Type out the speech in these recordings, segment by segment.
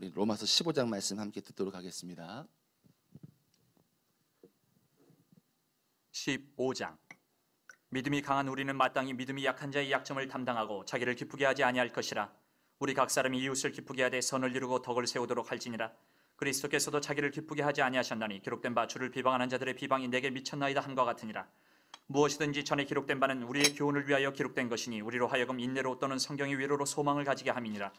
우리 로마서 15장 말씀 함께 듣도록 하겠습니다. 15장. 믿음이 강한 우리는 마땅히 믿음이 약한 자의 약점을 담당하고 자기를 기쁘게 하지 아니할 것이라. 우리 각 사람이 이웃을 기쁘게 하되 선을 이루고 덕을 세우도록 할지니라. 그리스도께서도 자기를 기쁘게 하지 아니하셨나니 기록된 바 주를 비방하는 자들의 비방이 내게 미쳤나이다 함과 같으니라. 무엇이든지 전에 기록된 바는 우리의 교훈을 위하여 기록된 것이니 우리로 하여금 인내로 또는 성경의 위로로 소망을 가지게 함이니라.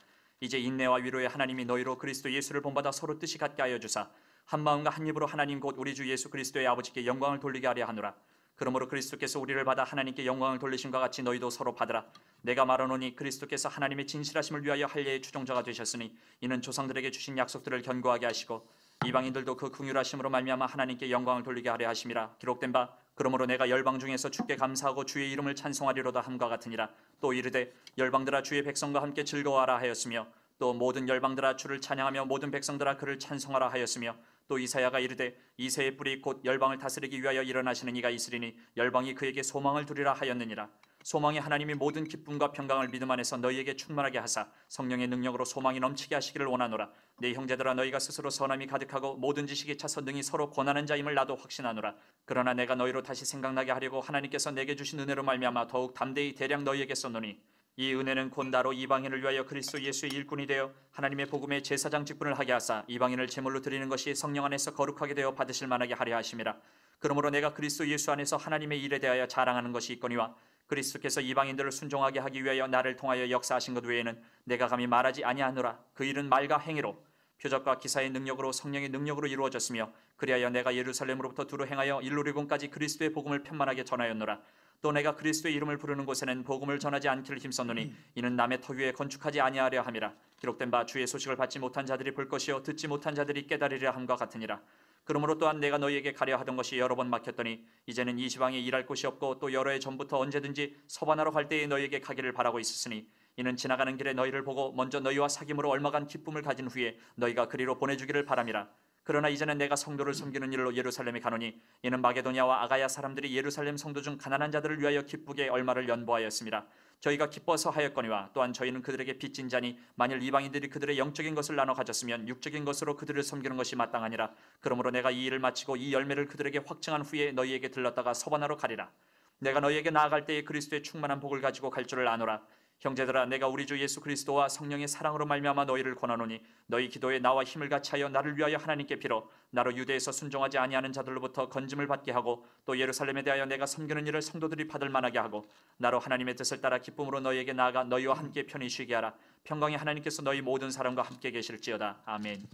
이제 인내와 위로의 하나님이 너희로 그리스도 예수를 본받아 서로 뜻이 같게 하여 주사 한 마음과 한 입으로 하나님 곧 우리 주 예수 그리스도의 아버지께 영광을 돌리게 하려 하노라. 그러므로 그리스도께서 우리를 받아 하나님께 영광을 돌리심과 같이 너희도 서로 받으라. 내가 말하노니 그리스도께서 하나님의 진실하심을 위하여 할례의 추종자가 되셨으니 이는 조상들에게 주신 약속들을 견고하게 하시고 이방인들도 그 긍휼하심으로 말미암아 하나님께 영광을 돌리게 하려 하심이라. 기록된 바 그러므로 내가 열방 중에서 주께 감사하고 주의 이름을 찬송하리로다 함과 같으니라. 또 이르되 열방들아 주의 백성과 함께 즐거워하라 하였으며 또 모든 열방들아 주를 찬양하며 모든 백성들아 그를 찬송하라 하였으며 또 이사야가 이르되 이새의 뿔이 곧 열방을 다스리기 위하여 일어나시는 이가 있으리니 열방이 그에게 소망을 두리라 하였느니라. 소망의 하나님이 모든 기쁨과 평강을 믿음 안에서 너희에게 충만하게 하사 성령의 능력으로 소망이 넘치게 하시기를 원하노라. 내 형제들아 너희가 스스로 선함이 가득하고 모든 지식에 차서 능히 서로 권하는 자임을 나도 확신하노라. 그러나 내가 너희로 다시 생각나게 하려고 하나님께서 내게 주신 은혜로 말미암아 더욱 담대히 대량 너희에게 썼노니 이 은혜는 곧 나로 이방인을 위하여 그리스도 예수의 일꾼이 되어 하나님의 복음의 제사장 직분을 하게 하사 이방인을 제물로 드리는 것이 성령 안에서 거룩하게 되어 받으실 만하게 하려 하심이라. 그러므로 내가 그리스도 예수 안에서 하나님의 일에 대하여 자랑하는 것이 있거니와 그리스도께서 이방인들을 순종하게 하기 위하여 나를 통하여 역사하신 것 외에는 내가 감히 말하지 아니하노라. 그 일은 말과 행위로 표적과 기사의 능력으로 성령의 능력으로 이루어졌으며 그리하여 내가 예루살렘으로부터 두루 행하여 일루리곤까지 그리스도의 복음을 편만하게 전하였노라. 또 내가 그리스도의 이름을 부르는 곳에는 복음을 전하지 않기를 힘썼노니 이는 남의 터 위에 건축하지 아니하려 함이라. 기록된 바 주의 소식을 받지 못한 자들이 볼 것이요 듣지 못한 자들이 깨달으려 함과 같으니라. 그러므로 또한 내가 너희에게 가려 하던 것이 여러 번 막혔더니 이제는 이 지방에 일할 곳이 없고 또 여러 해 전부터 언제든지 서반하러 갈 때에 너희에게 가기를 바라고 있었으니 이는 지나가는 길에 너희를 보고 먼저 너희와 사귐으로 얼마간 기쁨을 가진 후에 너희가 그리로 보내주기를 바람이라. 그러나 이제는 내가 성도를 섬기는 일로 예루살렘에 가노니 이는 마게도냐와 아가야 사람들이 예루살렘 성도 중 가난한 자들을 위하여 기쁘게 얼마를 연보하였습니다. 저희가 기뻐서 하였거니와 또한 저희는 그들에게 빚진 자니 만일 이방인들이 그들의 영적인 것을 나눠 가졌으면 육적인 것으로 그들을 섬기는 것이 마땅하니라. 그러므로 내가 이 일을 마치고 이 열매를 그들에게 확증한 후에 너희에게 들렀다가 서반하러 가리라. 내가 너희에게 나아갈 때에 그리스도의 충만한 복을 가지고 갈 줄을 아노라. 형제들아 내가 우리 주 예수 그리스도와 성령의 사랑으로 말미암아 너희를 권하노니 너희 기도에 나와 힘을 같이 하여 나를 위하여 하나님께 빌어 나로 유대에서 순종하지 아니하는 자들로부터 건짐을 받게 하고 또 예루살렘에 대하여 내가 섬기는 일을 성도들이 받을 만하게 하고 나로 하나님의 뜻을 따라 기쁨으로 너희에게 나아가 너희와 함께 편히 쉬게 하라. 평강의 하나님께서 너희 모든 사람과 함께 계실지어다. 아멘.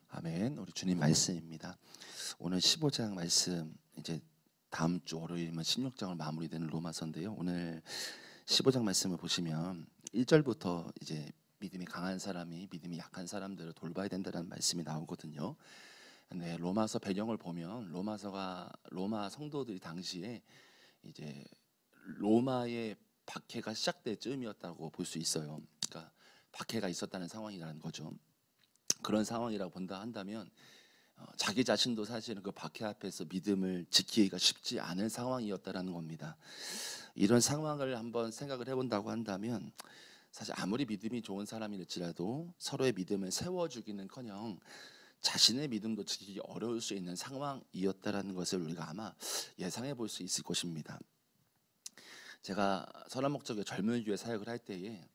아멘. 우리 주님 말씀입니다. 오늘 15장 말씀 이제 다음 주 월요일이면 16장을 마무리되는 로마서인데요. 오늘 15장 말씀을 보시면 1절부터 이제 믿음이 강한 사람이 믿음이 약한 사람들을 돌봐야 된다는 말씀이 나오거든요. 근데 로마서 배경을 보면 로마 성도들이 당시에 이제 로마의 박해가 시작될 즈음이었다고 볼 수 있어요. 그러니까 박해가 있었다는 상황이라는 거죠. 그런 상황이라고 본다 한다면 자기 자신도 사실은 그 박해 앞에서 믿음을 지키기가 쉽지 않은 상황이었다라는 겁니다. 이런 상황을 한번 생각을 해본다고 한다면 사실 아무리 믿음이 좋은 사람일지라도 서로의 믿음을 세워주기는커녕 자신의 믿음도 지키기 어려울 수 있는 상황이었다라는 것을 우리가 아마 예상해 볼 수 있을 것입니다. 제가 선한목적의 젊은 교회 사역을 할 때에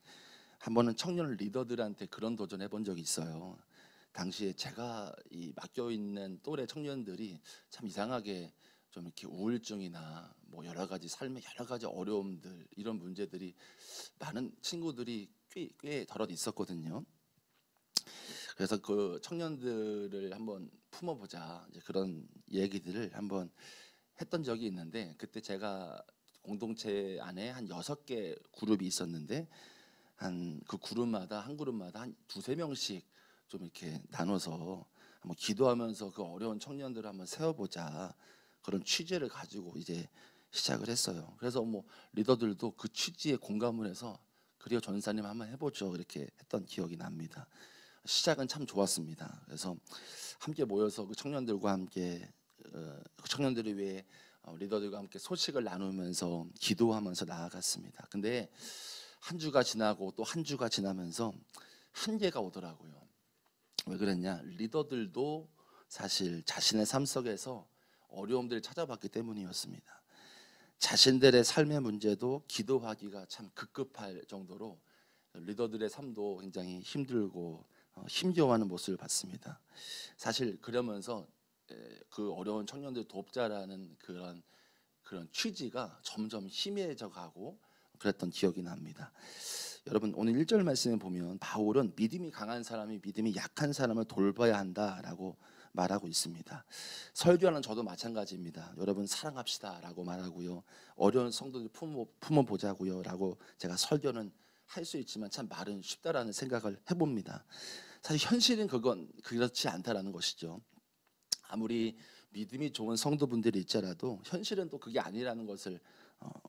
한 번은 청년 리더들한테 그런 도전해 본 적이 있어요. 당시에 제가 이 맡겨 있는 또래 청년들이 참 이상하게 좀 이렇게 우울증이나 뭐 여러 가지 삶의 여러 가지 어려움들 이런 문제들이 많은 친구들이 꽤 덜어도 있었거든요. 그래서 그 청년들을 한번 품어보자 이제 그런 얘기들을 한번 했던 적이 있는데 그때 제가 공동체 안에 한 6개 그룹이 있었는데 한 그 그룹마다 한 두세 명씩 좀 이렇게 나눠서 한번 기도하면서 그 어려운 청년들을 한번 세워보자 그런 취지를 가지고 이제 시작을 했어요. 그래서 뭐 리더들도 그 취지에 공감을 해서 그래요 전사님 한번 해보죠 이렇게 했던 기억이 납니다. 시작은 참 좋았습니다. 그래서 함께 모여서 그 청년들과 함께 그 청년들을 위해 리더들과 함께 소식을 나누면서 기도하면서 나아갔습니다. 근데 한 주가 지나고 또 한 주가 지나면서 한계가 오더라고요. 왜 그랬냐? 리더들도 사실 자신의 삶 속에서 어려움들을 찾아봤기 때문이었습니다. 자신들의 삶의 문제도 기도하기가 참 급급할 정도로 리더들의 삶도 굉장히 힘들고 힘겨워하는 모습을 봤습니다. 사실 그러면서 그 어려운 청년들 돕자라는 그런 취지가 점점 희미해져 가고 그랬던 기억이 납니다. 여러분 오늘 1절 말씀에 보면 바울은 믿음이 강한 사람이 믿음이 약한 사람을 돌봐야 한다라고 말하고 있습니다. 설교하는 저도 마찬가지입니다. 여러분 사랑합시다라고 말하고요. 어려운 성도들 품어보자고요라고 제가 설교는 할 수 있지만 참 말은 쉽다라는 생각을 해봅니다. 사실 현실은 그건 그렇지 않다라는 것이죠. 아무리 믿음이 좋은 성도분들이 있더라도 현실은 또 그게 아니라는 것을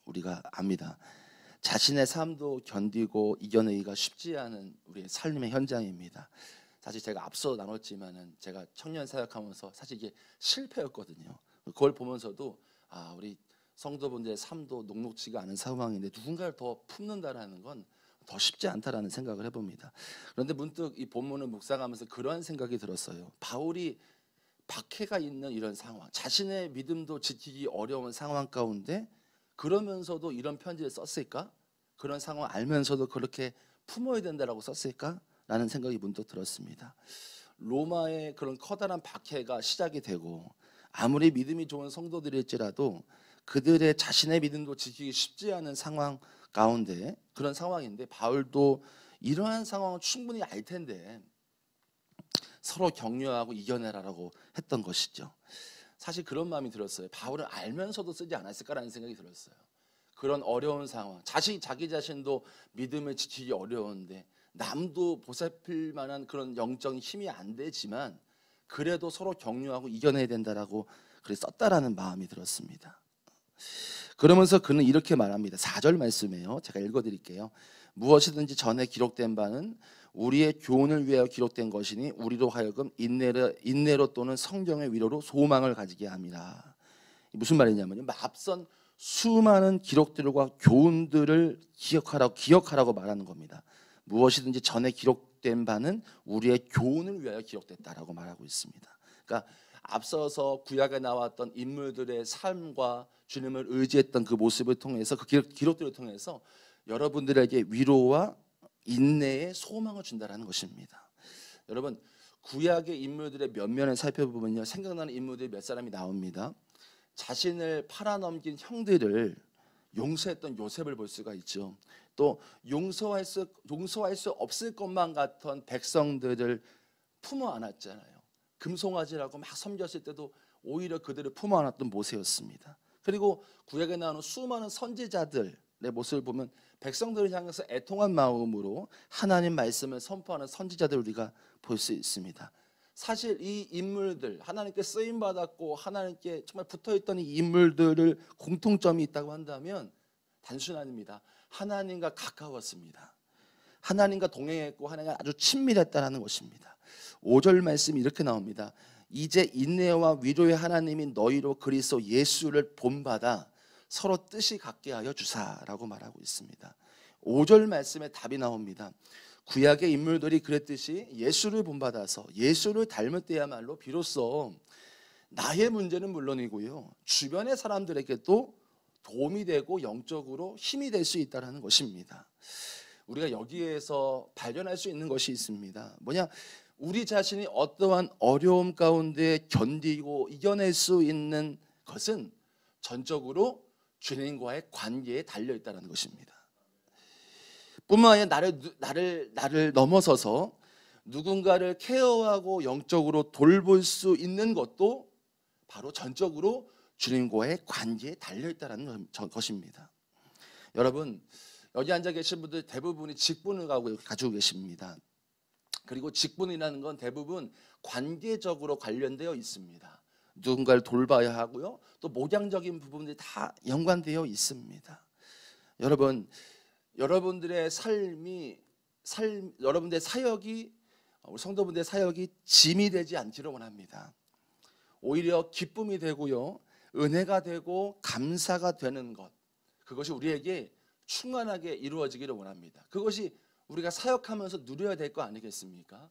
우리가 압니다. 자신의 삶도 견디고 이겨내기가 쉽지 않은 우리의 삶의 현장입니다. 사실 제가 앞서 나눴지만은 제가 청년 사역하면서 사실 이게 실패였거든요. 그걸 보면서도 우리 성도분들의 삶도 녹록지가 않은 상황인데 누군가를 더 품는다라는 건 더 쉽지 않다라는 생각을 해봅니다. 그런데 문득 이 본문을 묵상하면서 그런 생각이 들었어요. 바울이 박해가 있는 이런 상황, 자신의 믿음도 지키기 어려운 상황 가운데 그러면서도 이런 편지를 썼을까? 그런 상황 알면서도 그렇게 품어야 된다라고 썼을까? 라는 생각이 문득 들었습니다. 로마의 그런 커다란 박해가 시작이 되고 아무리 믿음이 좋은 성도들일지라도 그들의 자신의 믿음도 지키기 쉽지 않은 상황 가운데 그런 상황인데 바울도 이러한 상황을 충분히 알 텐데 서로 격려하고 이겨내라라고 했던 것이죠. 사실 그런 마음이 들었어요. 바울은 알면서도 쓰지 않았을까라는 생각이 들었어요. 그런 어려운 상황, 자기 자신도 믿음을 지키기 어려운데 남도 보살필 만한 그런 영적인 힘이 안 되지만 그래도 서로 격려하고 이겨내야 된다라고 그래 썼다라는 마음이 들었습니다. 그러면서 그는 이렇게 말합니다. 4절 말씀이에요. 제가 읽어드릴게요. 무엇이든지 전에 기록된 바는 우리의 교훈을 위하여 기록된 것이니 우리로 하여금 인내로 또는 성경의 위로로 소망을 가지게 합니다. 무슨 말이냐면요. 앞선 수많은 기록들과 교훈들을 기억하라고 말하는 겁니다. 무엇이든지 전에 기록된 바는 우리의 교훈을 위하여 기록됐다라고 말하고 있습니다. 그러니까 앞서서 구약에 나왔던 인물들의 삶과 주님을 의지했던 그 모습을 통해서 그 기록들을 통해서 여러분들에게 위로와 인내의 소망을 준다라는 것입니다. 여러분 구약의 인물들의 면면을 살펴보면요 생각나는 인물들이 몇 사람이 나옵니다. 자신을 팔아넘긴 형들을 용서했던 요셉을 볼 수가 있죠. 또 용서할 수 없을 것만 같던 백성들을 품어 안았잖아요. 금송아지라고 막 섬겼을 때도 오히려 그들을 품어 안았던 모세였습니다. 그리고 구약에 나오는 수많은 선지자들의 모습을 보면 백성들을 향해서 애통한 마음으로 하나님 말씀을 선포하는 선지자들을 우리가 볼 수 있습니다. 사실 이 인물들 하나님께 쓰임 받았고 하나님께 정말 붙어있던 이 인물들을 공통점이 있다고 한다면 단순합니다. 하나님과 가까웠습니다. 하나님과 동행했고 하나님과 아주 친밀했다는 것입니다. 5절 말씀이 이렇게 나옵니다. 이제 인내와 위로의 하나님이 너희로 그리스도 예수를 본받아 서로 뜻이 같게 하여 주사라고 말하고 있습니다. 5절 말씀에 답이 나옵니다. 구약의 인물들이 그랬듯이 예수를 본받아서 예수를 닮을 때야말로 비로소 나의 문제는 물론이고요 주변의 사람들에게도 도움이 되고 영적으로 힘이 될 수 있다는 것입니다. 우리가 여기에서 발견할 수 있는 것이 있습니다. 뭐냐? 우리 자신이 어떠한 어려움 가운데 견디고 이겨낼 수 있는 것은 전적으로 주님과의 관계에 달려 있다는 것입니다. 뿐만 아니라 나를 넘어서서 누군가를 케어하고 영적으로 돌볼 수 있는 것도 바로 전적으로 주님과의 관계에 달려 있다는 것입니다. 여러분 여기 앉아 계신 분들 대부분이 직분을 가지고 계십니다. 그리고 직분이라는 건 대부분 관계적으로 관련되어 있습니다. 누군가를 돌봐야 하고요. 또 목양적인 부분들이 다 연관되어 있습니다. 여러분들의 여러분들의 사역이 우리 성도분들의 사역이 짐이 되지 않기를 원합니다. 오히려 기쁨이 되고요. 은혜가 되고 감사가 되는 것. 그것이 우리에게 충만하게 이루어지기를 원합니다. 그것이 우리가 사역하면서 누려야 될 거 아니겠습니까?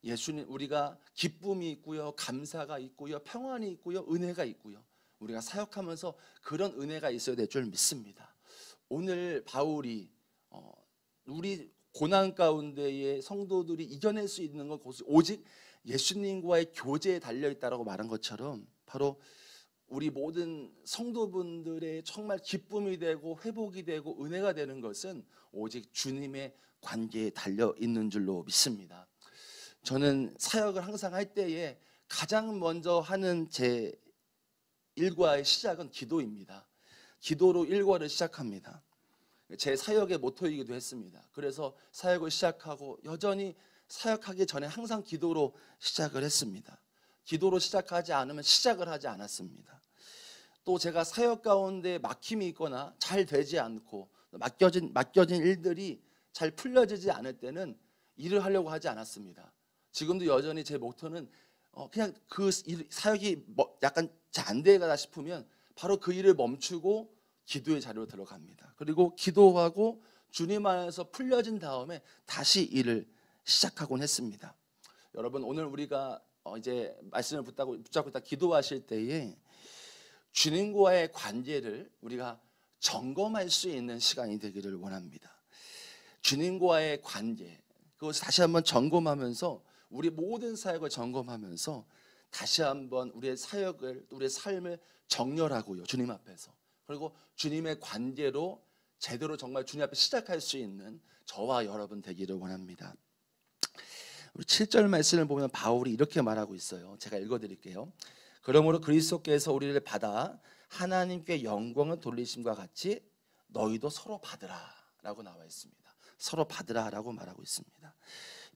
예수님, 우리가 기쁨이 있고요, 감사가 있고요, 평안이 있고요, 은혜가 있고요. 우리가 사역하면서 그런 은혜가 있어야 될 줄 믿습니다. 오늘 바울이 우리 고난 가운데에 성도들이 이겨낼 수 있는 건 오직 예수님과의 교제에 달려있다라고 말한 것처럼 바로 우리 모든 성도분들의 정말 기쁨이 되고 회복이 되고 은혜가 되는 것은 오직 주님의 관계에 달려있는 줄로 믿습니다. 저는 사역을 항상 할 때에 가장 먼저 하는 제 일과의 시작은 기도입니다. 기도로 일과를 시작합니다. 제 사역의 모토이기도 했습니다. 그래서 사역을 시작하고 여전히 사역하기 전에 항상 기도로 시작을 했습니다. 기도로 시작하지 않으면 시작을 하지 않았습니다. 또 제가 사역 가운데 막힘이 있거나 잘 되지 않고 맡겨진 일들이 잘 풀려지지 않을 때는 일을 하려고 하지 않았습니다. 지금도 여전히 제 모토는 그냥 그 사역이 약간 잘 안 되다 싶으면 바로 그 일을 멈추고 기도의 자리로 들어갑니다. 그리고 기도하고 주님 안에서 풀려진 다음에 다시 일을 시작하곤 했습니다. 여러분, 오늘 우리가 이제 말씀을 붙잡고 있다 기도하실 때에 주님과의 관계를 우리가 점검할 수 있는 시간이 되기를 원합니다. 주님과의 관계, 그것을 다시 한번 점검하면서 우리 모든 사역을 점검하면서 다시 한번 우리의 사역을, 우리의 삶을 정렬하고요, 주님 앞에서. 그리고 주님의 관계로 제대로 정말 주님 앞에 시작할 수 있는 저와 여러분 되기를 원합니다. 우리 7절 말씀을 보면 바울이 이렇게 말하고 있어요. 제가 읽어드릴게요. 그러므로 그리스도께서 우리를 받아 하나님께 영광을 돌리심과 같이 너희도 서로 받으라 라고 나와 있습니다. 서로 받으라 라고 말하고 있습니다.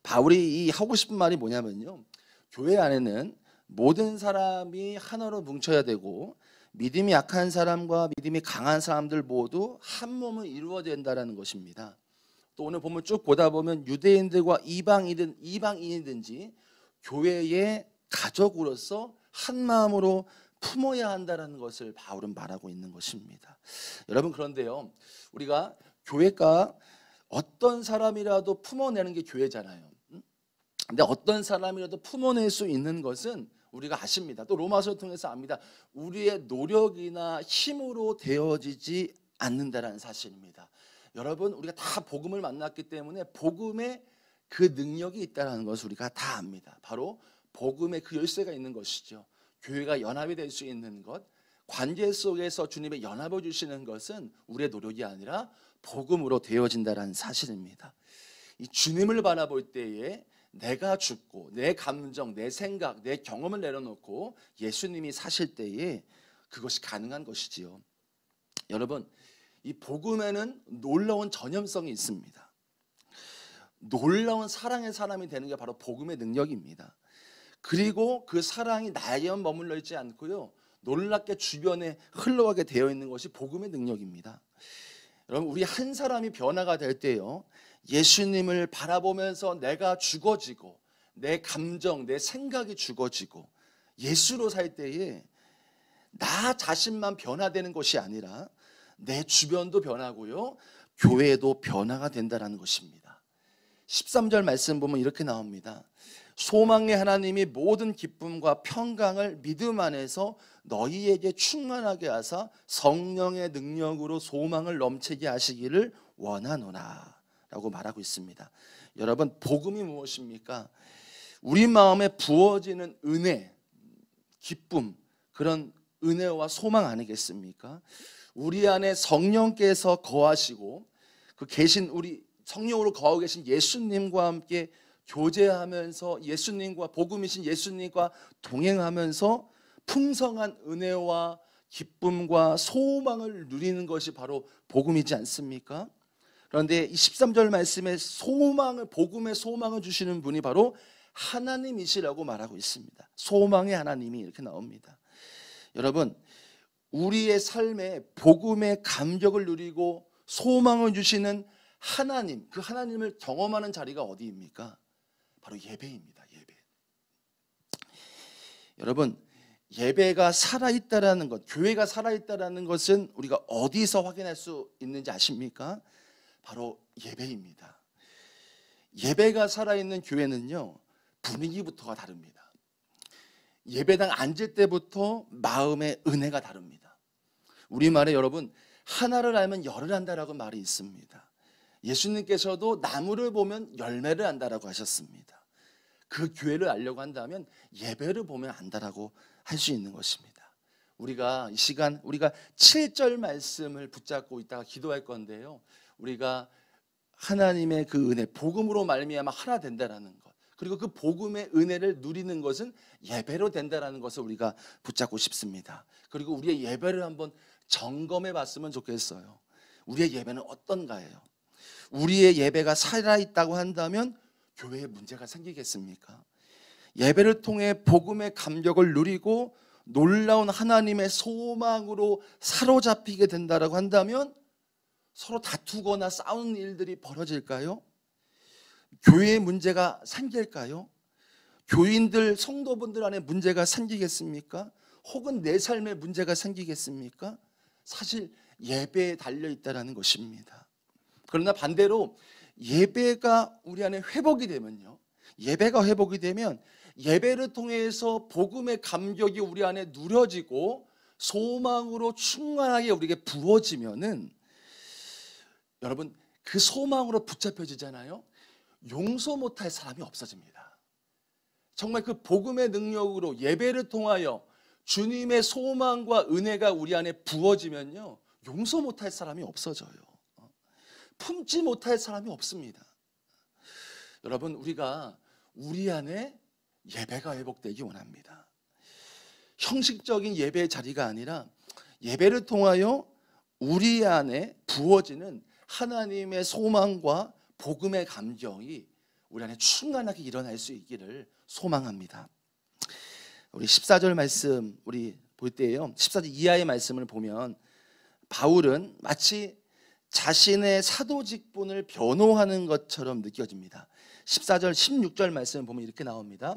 바울이 하고 싶은 말이 뭐냐면요, 교회 안에는 모든 사람이 하나로 뭉쳐야 되고 믿음이 약한 사람과 믿음이 강한 사람들 모두 한 몸을 이루어야 된다는 것입니다. 또 오늘 보면 쭉 보다 보면 유대인들과 이방인이든지 교회의 가족으로서 한 마음으로 품어야 한다는 것을 바울은 말하고 있는 것입니다. 여러분, 그런데요, 우리가 교회가 어떤 사람이라도 품어내는 게 교회잖아요. 근데 어떤 사람이라도 품어낼 수 있는 것은 우리가 아십니다. 또 로마서를 통해서 압니다. 우리의 노력이나 힘으로 되어지지 않는다라는 사실입니다. 여러분, 우리가 다 복음을 만났기 때문에 복음에 그 능력이 있다는 것을 우리가 다 압니다. 바로 복음에 그 열쇠가 있는 것이죠. 교회가 연합이 될 수 있는 것, 관계 속에서 주님의 연합을 주시는 것은 우리의 노력이 아니라 복음으로 되어진다는 사실입니다. 이 주님을 바라볼 때에 내가 죽고 내 감정, 내 생각, 내 경험을 내려놓고 예수님이 사실 때에 그것이 가능한 것이지요. 여러분, 이 복음에는 놀라운 전염성이 있습니다. 놀라운 사랑의 사람이 되는 게 바로 복음의 능력입니다. 그리고 그 사랑이 나에만 머물러 있지 않고요, 놀랍게 주변에 흘러가게 되어 있는 것이 복음의 능력입니다. 여러분, 우리 한 사람이 변화가 될 때요, 예수님을 바라보면서 내가 죽어지고 내 감정, 내 생각이 죽어지고 예수로 살 때에 나 자신만 변화되는 것이 아니라 내 주변도 변하고요, 교회도 변화가 된다는 것입니다. 13절 말씀 보면 이렇게 나옵니다. 소망의 하나님이 모든 기쁨과 평강을 믿음 안에서 너희에게 충만하게 하사 성령의 능력으로 소망을 넘치게 하시기를 원하노라 라고 말하고 있습니다. 여러분, 복음이 무엇입니까? 우리 마음에 부어지는 은혜, 기쁨, 그런 은혜와 소망 아니겠습니까? 우리 안에 성령께서 거하시고 그 계신 우리 성령으로 거하고 계신 예수님과 함께 교제하면서 예수님과, 복음이신 예수님과 동행하면서 풍성한 은혜와 기쁨과 소망을 누리는 것이 바로 복음이지 않습니까? 그런데 이 13절 말씀에 소망을, 복음의 소망을 주시는 분이 바로 하나님이시라고 말하고 있습니다. 소망의 하나님이 이렇게 나옵니다. 여러분, 우리의 삶에 복음의 감격을 누리고 소망을 주시는 하나님, 그 하나님을 경험하는 자리가 어디입니까? 바로 예배입니다. 예배. 여러분, 예배가 살아있다라는 것, 교회가 살아있다라는 것은 우리가 어디서 확인할 수 있는지 아십니까? 바로 예배입니다. 예배가 살아있는 교회는요, 분위기부터가 다릅니다. 예배당 앉을 때부터 마음의 은혜가 다릅니다. 우리말에 여러분 하나를 알면 열을 안다라고 말이 있습니다. 예수님께서도 나무를 보면 열매를 안다라고 하셨습니다. 그 교회를 알려고 한다면 예배를 보면 안다라고 할 수 있는 것입니다. 우리가 이 시간 우리가 7절 말씀을 붙잡고 있다가 기도할 건데요. 우리가 하나님의 그 은혜, 복음으로 말미암아 하나 된다라는 것, 그리고 그 복음의 은혜를 누리는 것은 예배로 된다라는 것을 우리가 붙잡고 싶습니다. 그리고 우리의 예배를 한번 점검해 봤으면 좋겠어요. 우리의 예배는 어떤가예요? 우리의 예배가 살아있다고 한다면 교회에 문제가 생기겠습니까? 예배를 통해 복음의 감격을 누리고 놀라운 하나님의 소망으로 사로잡히게 된다라고 한다면 서로 다투거나 싸우는 일들이 벌어질까요? 교회에 문제가 생길까요? 교인들, 성도분들 안에 문제가 생기겠습니까? 혹은 내 삶에 문제가 생기겠습니까? 사실 예배에 달려있다는 것입니다. 그러나 반대로 예배가 우리 안에 회복이 되면요, 예배가 회복이 되면 예배를 통해서 복음의 감격이 우리 안에 누려지고 소망으로 충만하게 우리에게 부어지면은 여러분 그 소망으로 붙잡혀지잖아요. 용서 못할 사람이 없어집니다. 정말 그 복음의 능력으로 예배를 통하여 주님의 소망과 은혜가 우리 안에 부어지면요, 용서 못할 사람이 없어져요. 품지 못할 사람이 없습니다. 여러분 우리가 우리 안에 예배가 회복되기 원합니다. 형식적인 예배의 자리가 아니라 예배를 통하여 우리 안에 부어지는 하나님의 소망과 복음의 감격이 우리 안에 충만하게 일어날 수 있기를 소망합니다. 우리 14절 말씀 우리 볼 때요, 14절 이하의 말씀을 보면 바울은 마치 자신의 사도 직분을 변호하는 것처럼 느껴집니다. 14절 16절 말씀을 보면 이렇게 나옵니다.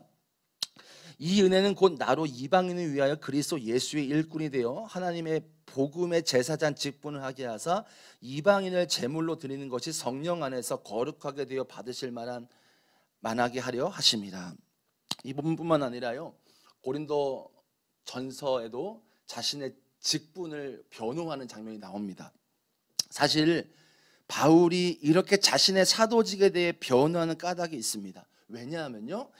이 은혜는 곧 나로 이방인을 위하여 그리스도 예수의 일꾼이 되어 하나님의 복음의 제사장 직분을 하게 하사 이방인을 제물로 드리는 것이 성령 안에서 거룩하게 되어 받으실 만하게 하려 하심이라. 이 부분뿐만 아니라요, 고린도 전서에도 자신의 직분을 변호하는 장면이 나옵니다. 사실 바울이 이렇게 자신의 사도직에 대해 변호하는 까닭이 있습니다. 왜냐하면요,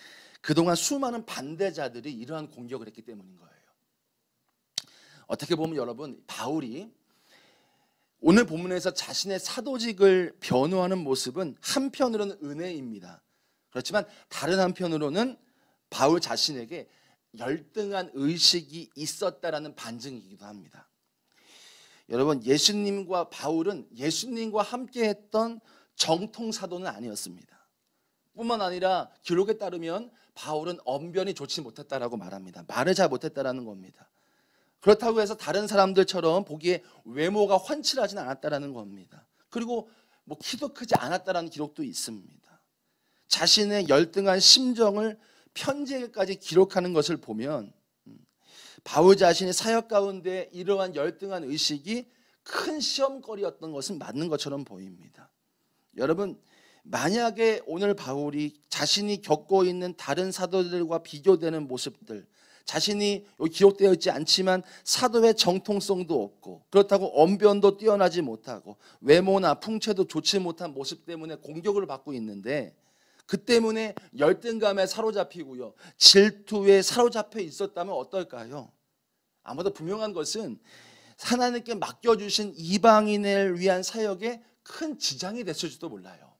그동안 수많은 반대자들이 이러한 공격을 했기 때문인 거예요. 어떻게 보면 여러분, 바울이 오늘 본문에서 자신의 사도직을 변호하는 모습은 한편으로는 은혜입니다. 그렇지만 다른 한편으로는 바울 자신에게 열등한 의식이 있었다라는 반증이기도 합니다. 여러분, 예수님과 바울은 예수님과 함께 했던 정통 사도는 아니었습니다. 뿐만 아니라 기록에 따르면 바울은 언변이 좋지 못했다라고 말합니다. 말을 잘 못했다라는 겁니다. 그렇다고 해서 다른 사람들처럼 보기에 외모가 훤칠하지는 않았다라는 겁니다. 그리고 키도 크지 않았다라는 기록도 있습니다. 자신의 열등한 심정을 편지에까지 기록하는 것을 보면 바울 자신의 사역 가운데 이러한 열등한 의식이 큰 시험거리였던 것은 맞는 것처럼 보입니다. 여러분, 만약에 오늘 바울이 자신이 겪고 있는 다른 사도들과 비교되는 모습들, 자신이 기록되어 있지 않지만 사도의 정통성도 없고 그렇다고 언변도 뛰어나지 못하고 외모나 풍채도 좋지 못한 모습 때문에 공격을 받고 있는데 그 때문에 열등감에 사로잡히고요, 질투에 사로잡혀 있었다면 어떨까요? 아마도 분명한 것은 하나님께 맡겨주신 이방인을 위한 사역에 큰 지장이 됐을지도 몰라요.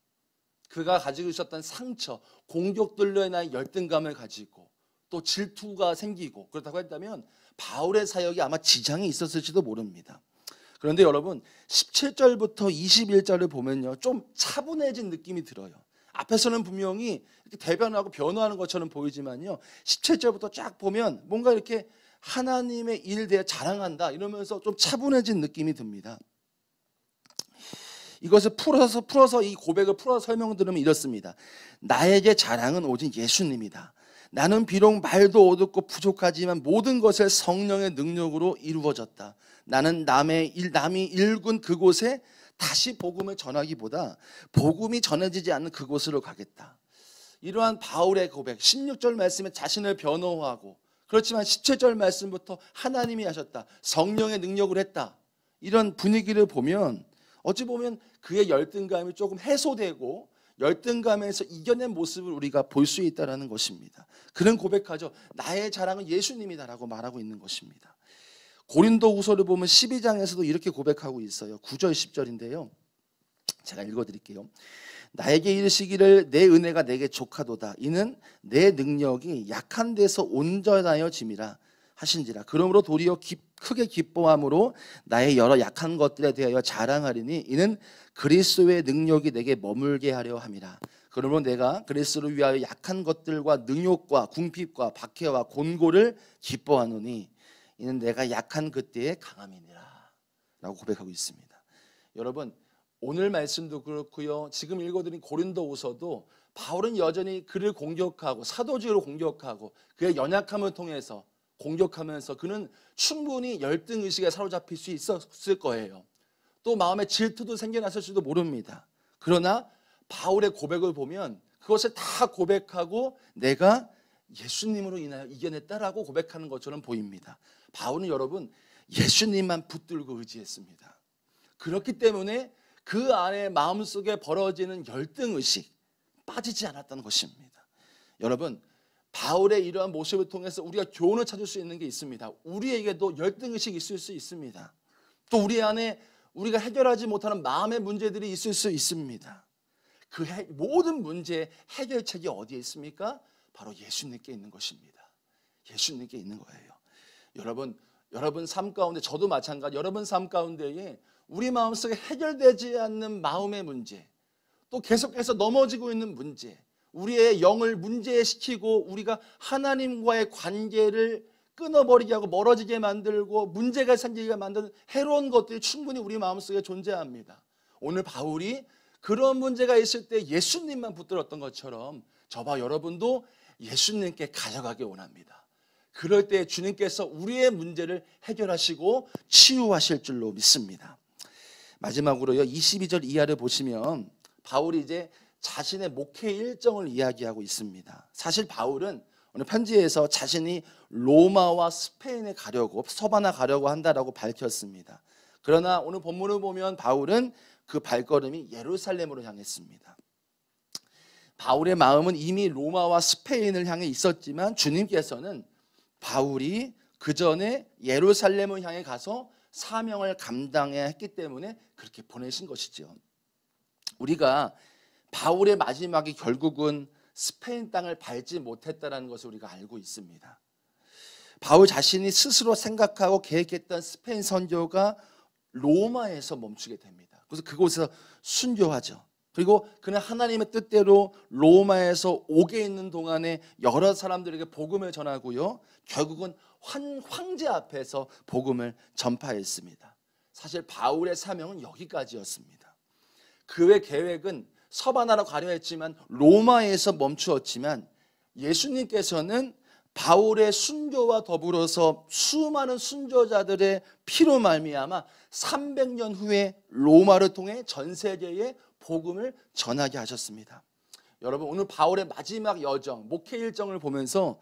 그가 가지고 있었던 상처, 공격들로 인한 열등감을 가지고 또 질투가 생기고 그렇다고 했다면 바울의 사역이 아마 지장이 있었을지도 모릅니다. 그런데 여러분, 17절부터 21절을 보면요, 좀 차분해진 느낌이 들어요. 앞에서는 분명히 이렇게 대변하고 변호하는 것처럼 보이지만요, 17절부터 쫙 보면 뭔가 이렇게 하나님의 일에 대해 자랑한다 이러면서 좀 차분해진 느낌이 듭니다. 이것을 풀어서 이 고백을 풀어서 설명드리면 이렇습니다. 나에게 자랑은 오직 예수님이다. 나는 비록 말도 어둡고 부족하지만 모든 것을 성령의 능력으로 이루어졌다. 나는 남이 일군 그곳에 다시 복음을 전하기보다 복음이 전해지지 않는 그곳으로 가겠다. 이러한 바울의 고백, 16절 말씀에 자신을 변호하고, 그렇지만 17절 말씀부터 하나님이 하셨다, 성령의 능력을 했다, 이런 분위기를 보면 어찌 보면 그의 열등감이 조금 해소되고 열등감에서 이겨낸 모습을 우리가 볼 수 있다는 것입니다. 그는 고백하죠. 나의 자랑은 예수님이다라고 말하고 있는 것입니다. 고린도후서를 보면 12장에서도 이렇게 고백하고 있어요. 9절 10절인데요. 제가 읽어드릴게요. 나에게 이르시기를 내 은혜가 내게 족하도다. 이는 내 능력이 약한 데서 온전하여 짐이라 하신지라. 그러므로 도리어 크게 기뻐함으로 나의 여러 약한 것들에 대하여 자랑하리니 이는 그리스도의 능력이 내게 머물게 하려 함이라. 그러므로 내가 그리스도를 위하여 약한 것들과 능욕과 궁핍과 박해와 곤고를 기뻐하노니 이는 내가 약한 그때의 강함이니라 라고 고백하고 있습니다. 여러분, 오늘 말씀도 그렇고요, 지금 읽어드린 고린도후서도 바울은 여전히 그를 공격하고 사도직으로 공격하고 그의 연약함을 통해서 공격하면서 그는 충분히 열등의식에 사로잡힐 수 있었을 거예요. 또 마음에 질투도 생겨났을지도 모릅니다. 그러나 바울의 고백을 보면 그것을 다 고백하고 내가 예수님으로 인하여 이겨냈다라고 고백하는 것처럼 보입니다. 바울은 여러분 예수님만 붙들고 의지했습니다. 그렇기 때문에 그 안에 마음속에 벌어지는 열등의식 빠지지 않았다는 것입니다. 여러분, 바울의 이러한 모습을 통해서 우리가 교훈을 찾을 수 있는 게 있습니다. 우리에게도 열등의식이 있을 수 있습니다. 또 우리 안에 우리가 해결하지 못하는 마음의 문제들이 있을 수 있습니다. 그 모든 문제의 해결책이 어디에 있습니까? 바로 예수님께 있는 것입니다. 예수님께 있는 거예요. 여러분 삶 가운데, 저도 마찬가지, 여러분 삶 가운데에 우리 마음속에 해결되지 않는 마음의 문제, 또 계속해서 넘어지고 있는 문제, 우리의 영을 문제시키고 우리가 하나님과의 관계를 끊어버리게 하고 멀어지게 만들고 문제가 생기게 만드는 해로운 것들이 충분히 우리 마음속에 존재합니다. 오늘 바울이 그런 문제가 있을 때 예수님만 붙들었던 것처럼 저와 여러분도 예수님께 가져가기 원합니다. 그럴 때 주님께서 우리의 문제를 해결하시고 치유하실 줄로 믿습니다. 마지막으로요, 22절 이하를 보시면 바울이 이제 자신의 목회 일정을 이야기하고 있습니다. 사실 바울은 오늘 편지에서 자신이 로마와 스페인에 가려고, 서바나 가려고 한다라고 밝혔습니다. 그러나 오늘 본문을 보면 바울은 그 발걸음이 예루살렘으로 향했습니다. 바울의 마음은 이미 로마와 스페인을 향해 있었지만 주님께서는 바울이 그 전에 예루살렘을 향해 가서 사명을 감당해야 했기 때문에 그렇게 보내신 것이죠. 우리가 바울의 마지막이 결국은 스페인 땅을 밟지 못했다는 것을 우리가 알고 있습니다. 바울 자신이 스스로 생각하고 계획했던 스페인 선교가 로마에서 멈추게 됩니다. 그래서 그곳에서 순교하죠. 그리고 그는 하나님의 뜻대로 로마에서 옥에 있는 동안에 여러 사람들에게 복음을 전하고요, 결국은 황제 앞에서 복음을 전파했습니다. 사실 바울의 사명은 여기까지였습니다. 그의 계획은 서바나로 가려 했지만 로마에서 멈추었지만 예수님께서는 바울의 순교와 더불어서 수많은 순교자들의 피로 말미암아 300년 후에 로마를 통해 전 세계에 복음을 전하게 하셨습니다. 여러분, 오늘 바울의 마지막 여정, 목회 일정을 보면서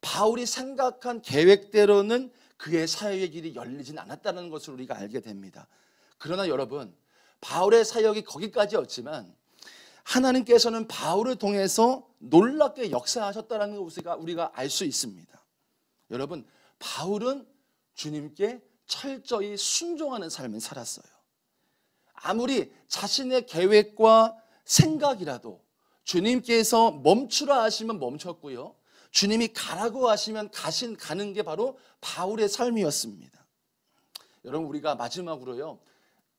바울이 생각한 계획대로는 그의 사역의 길이 열리진 않았다는 것을 우리가 알게 됩니다. 그러나 여러분, 바울의 사역이 거기까지였지만 하나님께서는 바울을 통해서 놀랍게 역사하셨다는 것을 우리가 알 수 있습니다. 여러분, 바울은 주님께 철저히 순종하는 삶을 살았어요. 아무리 자신의 계획과 생각이라도 주님께서 멈추라 하시면 멈췄고요, 주님이 가라고 하시면 가는 게 바로 바울의 삶이었습니다. 여러분, 우리가 마지막으로요,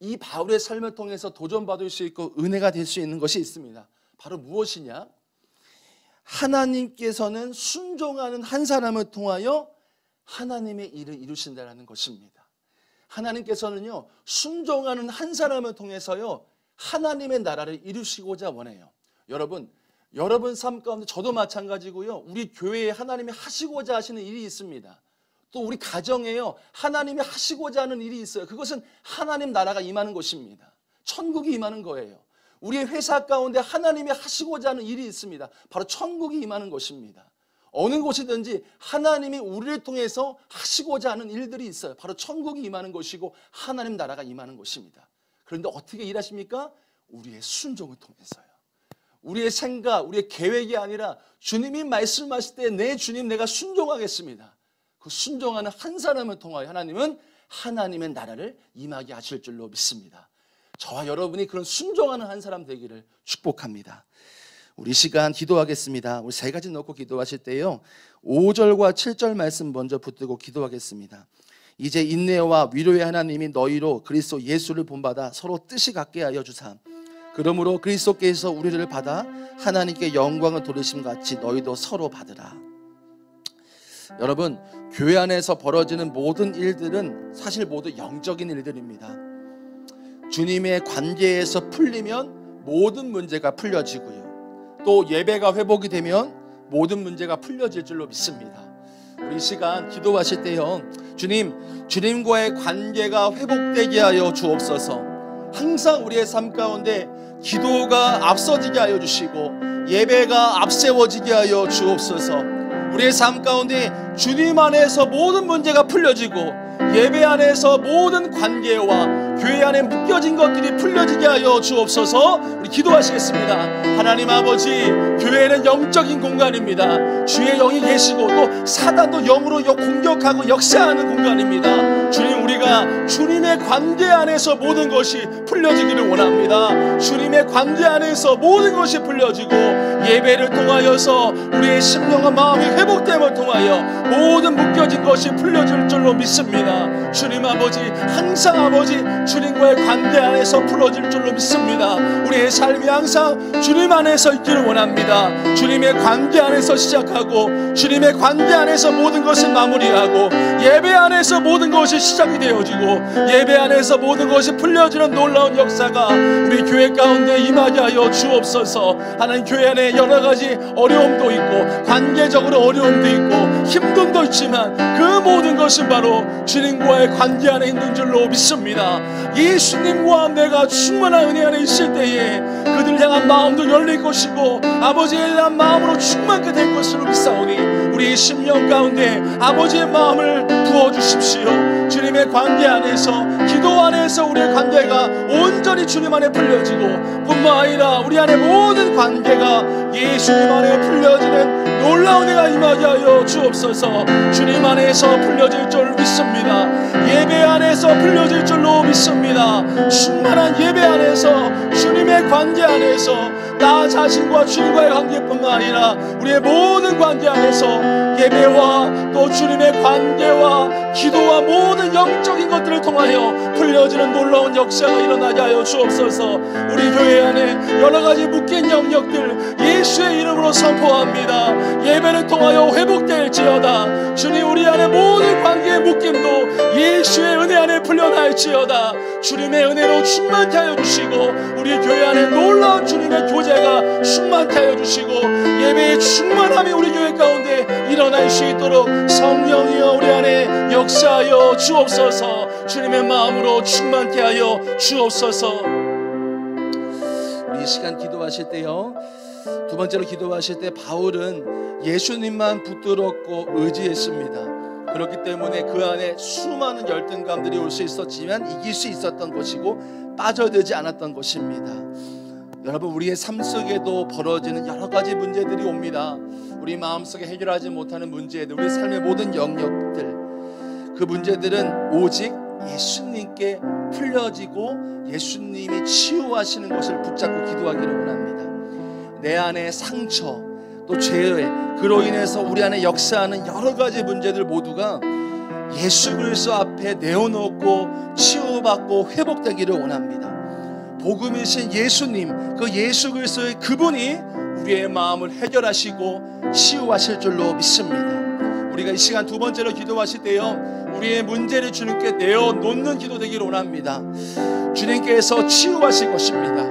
이 바울의 삶을 통해서 도전받을 수 있고 은혜가 될 수 있는 것이 있습니다. 바로 무엇이냐? 하나님께서는 순종하는 한 사람을 통하여 하나님의 일을 이루신다는 것입니다. 하나님께서는요, 순종하는 한 사람을 통해서요, 하나님의 나라를 이루시고자 원해요. 여러분 삶 가운데 저도 마찬가지고요, 우리 교회에 하나님이 하시고자 하시는 일이 있습니다. 또 우리 가정에요, 하나님이 하시고자 하는 일이 있어요. 그것은 하나님 나라가 임하는 것입니다. 천국이 임하는 거예요. 우리의 회사 가운데 하나님이 하시고자 하는 일이 있습니다. 바로 천국이 임하는 것입니다. 어느 곳이든지 하나님이 우리를 통해서 하시고자 하는 일들이 있어요. 바로 천국이 임하는 것이고 하나님 나라가 임하는 것입니다. 그런데 어떻게 일하십니까? 우리의 순종을 통해서요. 우리의 생각, 우리의 계획이 아니라 주님이 말씀하실 때 내 주님 내가 순종하겠습니다. 그 순종하는 한 사람을 통하여 하나님은 하나님의 나라를 임하게 하실 줄로 믿습니다. 저와 여러분이 그런 순종하는 한 사람 되기를 축복합니다. 우리 시간 기도하겠습니다. 우리 세 가지 넣고 기도하실 때요, 5절과 7절 말씀 먼저 붙들고 기도하겠습니다. 이제 인내와 위로의 하나님이 너희로 그리스도 예수를 본받아 서로 뜻이 같게 하여 주사 그러므로 그리스도께서 우리를 받아 하나님께 영광을 돌리심 같이 너희도 서로 받으라. 여러분, 교회 안에서 벌어지는 모든 일들은 사실 모두 영적인 일들입니다. 주님의 관계에서 풀리면 모든 문제가 풀려지고요, 또 예배가 회복이 되면 모든 문제가 풀려질 줄로 믿습니다. 우리 시간 기도하실 때요, 주님과의 관계가 회복되게 하여 주옵소서. 항상 우리의 삶 가운데 기도가 앞서지게 하여 주시고 예배가 앞세워지게 하여 주옵소서. 우리의 삶 가운데 주님 안에서 모든 문제가 풀려지고 예배 안에서 모든 관계와 교회 안에 묶여진 것들이 풀려지게 하여 주옵소서. 우리 기도하시겠습니다. 하나님 아버지, 교회는 영적인 공간입니다. 주의 영이 계시고 또 사단도 영으로 공격하고 역사하는 공간입니다. 주님, 우리가 주님의 관계 안에서 모든 것이 풀려지기를 원합니다. 주님의 관계 안에서 모든 것이 풀려지고 예배를 통하여서 우리의 심령과 마음이 회복됨을 통하여 모든 묶여진 것이 풀려질 줄로 믿습니다. 주님 아버지, 항상 아버지 주님과의 관계 안에서 풀어질 줄로 믿습니다. 우리의 삶이 항상 주님 안에서 있기를 원합니다. 주님의 관계 안에서 시작하고 주님의 관계 안에서 모든 것을 마무리하고 예배 안에서 모든 것이 시작이 되어지고 예배 안에서 모든 것이 풀려지는 놀라운 역사가 우리 교회 가운데 임하게 하여 주옵소서. 하나님, 교회 안에 여러 가지 어려움도 있고 관계적으로 어려움도 있고 힘듦도 있지만 그 모든 것은 바로 주님과의 관계 안에 있는 줄로 믿습니다. 예수님과 내가 충만한 은혜 안에 있을 때에 그들 향한 마음도 열릴 것이고 아버지에 대한 마음으로 충만케 될 것으로 믿사오니 우리 심령 가운데 아버지의 마음을 부어주십시오. 주님의 관계 안에서, 기도 안에서 우리의 관계가 온전히 주님 안에 풀려지고 뿐만 아니라 우리 안에 모든 관계가 예수님 안에 풀려지는 놀라운 은혜가 임하게 하여 주옵소서. 주님 안에서 풀려질 줄 믿습니다. 예배 안에서 풀려질 줄로 믿습니다. 충만한 예배 안에서, 주님의 관계 안에서 나 자신과 주님과의 관계뿐만 아니라 우리의 모든 관계 안에서 예배와 또 주님의 관계와 기도와 모든 영적인 것들을 통하여 풀려지는 놀라운 역사가 일어나게 하여 주옵소서. 우리 교회 안에 여러 가지 묶인 영역들 예수의 이름으로 선포합니다. 예배를 통하여 회복될지어다. 주님, 우리 안에 모든 관계의 묶임도 예수의 은혜 안에 풀려날지어다. 주님의 은혜로 충만케 하여 주시고 우리 교회 안에 놀라운 주님의 교제가 충만케 하여 주시고 예배의 충만함이 우리 교회 가운데 일어날 수 있도록 성령이여 우리 안에 역사하여 주옵소서. 주님의 마음으로 충만케 하여 주옵소서. 우리 이 시간 기도하실 때요, 두 번째로 기도하실 때 바울은 예수님만 붙들었고 의지했습니다. 그렇기 때문에 그 안에 수많은 열등감들이 올 수 있었지만 이길 수 있었던 것이고 빠져들지 않았던 것입니다. 여러분, 우리의 삶 속에도 벌어지는 여러 가지 문제들이 옵니다. 우리 마음속에 해결하지 못하는 문제들, 우리 삶의 모든 영역들, 그 문제들은 오직 예수님께 풀려지고 예수님이 치유하시는 것을 붙잡고 기도하기를 원합니다. 내 안에 상처, 또 죄의 그로 인해서 우리 안에 역사하는 여러 가지 문제들 모두가 예수 그리스도 앞에 내어놓고 치유받고 회복되기를 원합니다. 복음이신 예수님, 그 예수 그리스도의 그분이 우리의 마음을 해결하시고 치유하실 줄로 믿습니다. 우리가 이 시간 두 번째로 기도하실 때요, 우리의 문제를 주님께 내어놓는 기도 되기를 원합니다. 주님께서 치유하실 것입니다.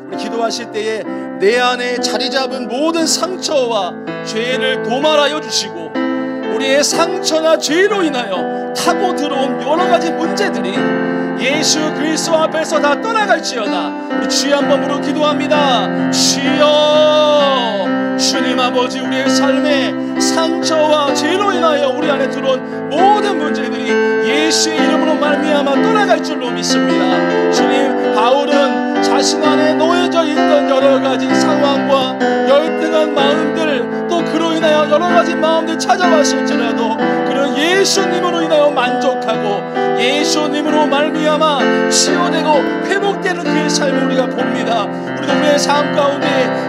우리 기도하실 때에 내 안에 자리 잡은 모든 상처와 죄를 도말하여 주시고 우리의 상처나 죄로 인하여 타고 들어온 여러 가지 문제들이 예수 그리스도 앞에서 다 떠나갈지어다. 우리 주여 한번 부르고 기도합니다. 주여, 주님 아버지, 우리의 삶의 상처와 죄로 인하여 우리 안에 들어온 모든 문제들이 예수의 이름으로 말미암아 떠나갈 줄로 믿습니다. 주님, 바울은 자신 안에 놓여져 있던 여러 가지 상황과 열등한 마음들, 또 그로 인하여 여러 가지 마음들 찾아왔을지라도 그는 예수님으로 인하여 만족하고 예수님으로 말미암아 치유되고 회복되는 그의 삶을 우리가 봅니다. 우리도 우리의 삶 가운데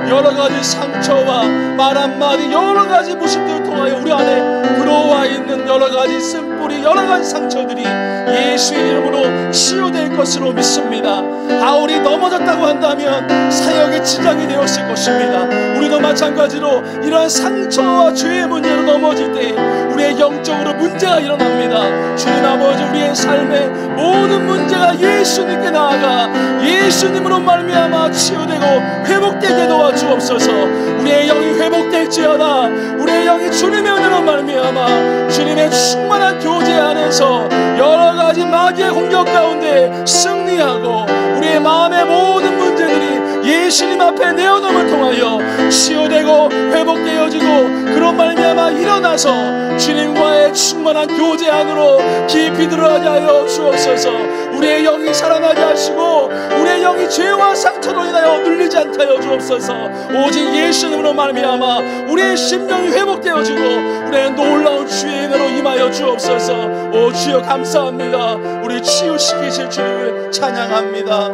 여러 가지 상처와 말 한마디 여러 가지 모습들을 통하여 우리 안에 들어와 있는 여러 가지 쓴뿌리 여러 가지 상처들이 예수의 이름으로 치유될 것으로 믿습니다. 바울이 넘어졌다고 한다면 사역에 지장이 되었을 것입니다. 우리도 마찬가지로 이러한 상처와 죄의 문제로 넘어질 때 우리의 영적으로 문제가 일어납니다. 주님 아버지, 우리의 삶의 모든 문제가 예수님께 나아가 예수님으로 말미암아 치유되고 회복되게 도와주옵소서. 우리의 영이 회복될지어다. 우리의 영이 주님의 은혜로 말미암아 주님의 충만한 교제 안에서 여러 가지 마귀의 공격 가운데 승리하고 우리의 마음의 모든 문제들이 예수님 앞에 내어놓음을 통하여 치유되고 회복되어지고 그런 말미암아 일어나서 주님과의 충만한 교제 안으로 깊이 들어가게 하여 주옵소서. 우리의 영이 살아나게 하시고 우리의 영이 죄와 상처로 인하여 눌리지 않게 하여 주옵소서. 오직 예수님으로 말미암아 우리의 심령이 회복되어지고 우리의 놀라운 주의 은혜로 임하여 주옵소서. 오 주여 감사합니다. 우리 치유시키실 주님을 찬양합니다.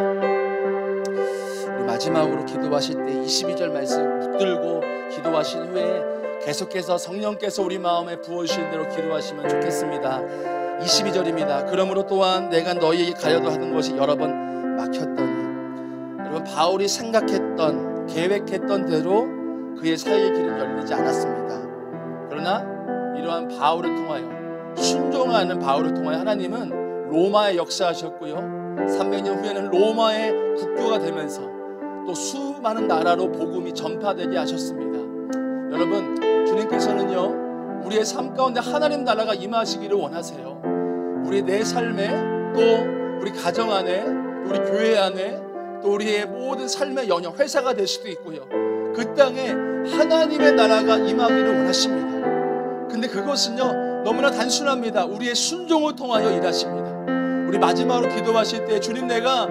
우리 마지막으로 기도하실 때 22절 말씀 붙들고 기도하신 후에 계속해서 성령께서 우리 마음에 부어주신 대로 기도하시면 좋겠습니다. 22절입니다. 그러므로 또한 내가 너희에게 가려도 하던 것이 여러 번 막혔더니. 여러분, 바울이 생각했던 계획했던 대로 그의 사역의 길은 열리지 않았습니다. 그러나 이러한 바울을 통하여 순종하는 바울을 통하여 하나님은 로마에 역사하셨고요, 300년 후에는 로마의 국교가 되면서 또 수많은 나라로 복음이 전파되게 하셨습니다. 여러분, 주님께서는요 우리의 삶 가운데 하나님 나라가 임하시기를 원하세요. 우리 내 삶에 또 우리 가정 안에 우리 교회 안에 또 우리의 모든 삶의 영역, 회사가 될 수도 있고요, 그 땅에 하나님의 나라가 임하기를 원하십니다. 근데 그것은요 너무나 단순합니다. 우리의 순종을 통하여 일하십니다. 우리 마지막으로 기도하실 때 주님, 내가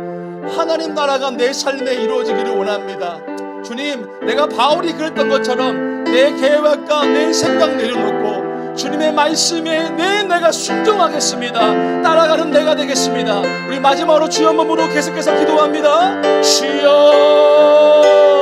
하나님 나라가 내 삶에 이루어지기를 원합니다. 주님, 내가 바울이 그랬던 것처럼 내 계획과 내 생각 내려놓고 주님의 말씀에 내가 순종하겠습니다. 따라가는 내가 되겠습니다. 우리 마지막으로 주여 한번 부르고 계속해서 기도합니다. 주여